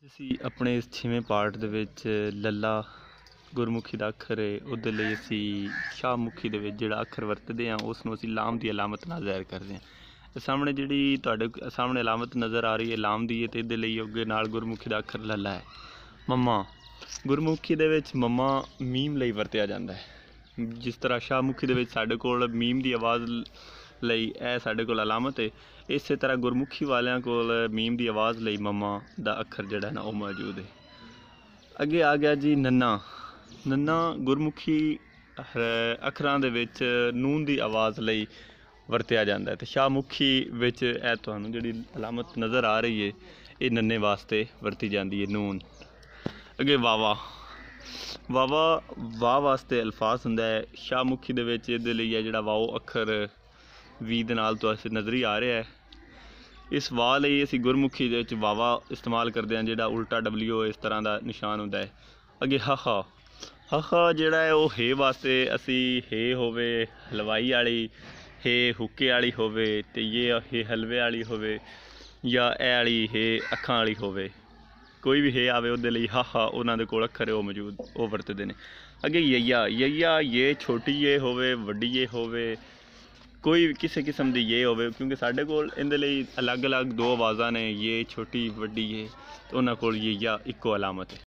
ਅਸੀਂ ਆਪਣੇ ਇਸ 6ਵੇਂ ਪਾਠ ਦੇ ਵਿੱਚ ਲੱਲਾ ਗੁਰਮੁਖੀ ਦਾ ਅੱਖਰ ਹੈ, ਉਹਦੇ ਲਈ ਅਸੀਂ ਸ਼ਾਹਮੁਖੀ ਦੇ ਵਿੱਚ ਜਿਹੜਾ ਅੱਖਰ ਵਰਤਦੇ ਹਾਂ ਉਸ ਨੂੰ ਅਸੀਂ ਲਾਮ ਦੀ ਅਲਾਮਤ ਨਾਲ ਜ਼ਾਹਿਰ ਕਰਦੇ ਹਾਂ। ਸਾਹਮਣੇ ਜਿਹੜੀ ਤੁਹਾਡੇ ਸਾਹਮਣੇ ਅਲਾਮਤ ਨਜ਼ਰ ਆ ਰਹੀ ਹੈ ਲਾਮ ਦੀ ਹੈ, ਅਤੇ ਇਹਦੇ ਲਈ ਅੱਗੇ ਨਾਲ ਗੁਰਮੁਖੀ ਦਾ ਅੱਖਰ ਲੱਲਾ ਹੈ। ਮੰਮਾ ਗੁਰਮੁਖੀ ਦੇ ਵਿੱਚ ਮੰਮਾ ਮੀਮ ਲਈ ਵਰਤਿਆ ਜਾਂਦਾ ਹੈ। ਜਿਸ ਤਰ੍ਹਾਂ ਸ਼ਾਹਮੁਖੀ ਦੇ ਵਿੱਚ ਸਾਡੇ ਕੋਲ ਮੀਮ ਦੀ ਆਵਾਜ਼ ਲਈ ਇਹ ਸਾਡੇ ਕੋਲ ਅਲਾਮਤ ਹੈ, ਇਸੇ ਤਰ੍ਹਾਂ ਗੁਰਮੁਖੀ ਵਾਲਿਆਂ ਕੋਲ ਮੀਮ ਦੀ ਆਵਾਜ਼ ਲਈ ਮੰਮਾ ਦਾ ਅੱਖਰ ਜਿਹੜਾ ਨਾ ਉਹ ਮੌਜੂਦ ਹੈ। ਅੱਗੇ ਆ ਗਿਆ ਜੀ ਨੰਨਾ। ਨੰਨਾ ਗੁਰਮੁਖੀ ਅੱਖਰਾਂ ਦੇ ਵਿੱਚ ਨੂਨ ਦੀ ਆਵਾਜ਼ ਲਈ ਵਰਤਿਆ ਜਾਂਦਾ ਹੈ, ਅਤੇ ਸ਼ਾਹਮੁਖੀ ਵਿੱਚ ਇਹ ਤੁਹਾਨੂੰ ਜਿਹੜੀ ਅਲਾਮਤ ਨਜ਼ਰ ਆ ਰਹੀ ਹੈ ਇਹ ਨੰਨੇ ਵਾਸਤੇ ਵਰਤੀ ਜਾਂਦੀ ਹੈ, ਨੂਨ। ਅੱਗੇ ਵਾਵਾ। ਵਾਵਾ ਵਾਹ ਵਾਸਤੇ ਅਲਫਾਜ਼ ਹੁੰਦਾ ਹੈ। ਸ਼ਾਹਮੁਖੀ ਦੇ ਵਿੱਚ ਇਹਦੇ ਲਈ ਹੈ ਜਿਹੜਾ ਵਾਓ ਅੱਖਰ ਵੀ ਦੇ ਨਾਲ ਤੁਹਾਨੂੰ ਨਜ਼ਰੀ ਆ ਰਿਹਾ ਹੈ। ਇਸ ਵਾਹ ਲਈ ਅਸੀਂ ਗੁਰਮੁਖੀ ਦੇ ਵਿੱਚ ਵਾਵਾ ਇਸਤੇਮਾਲ ਕਰਦੇ ਹਾਂ, ਜਿਹੜਾ ਉਲਟਾ W ਇਸ ਤਰ੍ਹਾਂ ਦਾ ਨਿਸ਼ਾਨ ਹੁੰਦਾ ਹੈ। ਅੱਗੇ ਹਾਹਾ। ਹਾਹਾ ਜਿਹੜਾ ਹੈ ਉਹ ਹੇ ਵਾਸਤੇ ਅਸੀਂ ਹੇ ਹੋਵੇ ਹਲਵਾਈ ਵਾਲੀ, ਹੇ ਹੁੱਕੇ ਵਾਲੀ ਹੋਵੇ, ਅਤੇ ਇਹ ਹੇ ਹਲਵੇ ਵਾਲੀ ਹੋਵੇ, ਜਾਂ ਇਹ ਵਾਲੀ ਹੇ ਅੱਖਾਂ ਵਾਲੀ ਹੋਵੇ, ਕੋਈ ਵੀ ਹੇ ਆਵੇ ਉਹਦੇ ਲਈ ਹਾਹਾ ਉਹਨਾਂ ਦੇ ਕੋਲ ਅੱਖਰ ਉਹ ਮੌਜੂਦ ਉਹ ਵਰਤਦੇ ਨੇ। ਅੱਗੇ ਯਈਆ। ਯਈਆ ਇਹ ਛੋਟੀ ਇਹ ਹੋਵੇ ਵੱਡੀ ਇਹ ਹੋਵੇ, ਕੋਈ ਵੀ ਕਿਸੇ ਕਿਸਮ ਦੀ ਇਹ ਹੋਵੇ, ਕਿਉਂਕਿ ਸਾਡੇ ਕੋਲ ਇਹਦੇ ਲਈ ਅਲੱਗ ਅਲੱਗ ਦੋ ਆਵਾਜ਼ਾਂ ਨੇ, ਇਹ ਛੋਟੀ ਵੱਡੀ ਇਹ, ਉਹਨਾਂ ਕੋਲ ਯਈਆ ਇੱਕੋ ਅਲਾਮਤ ਹੈ।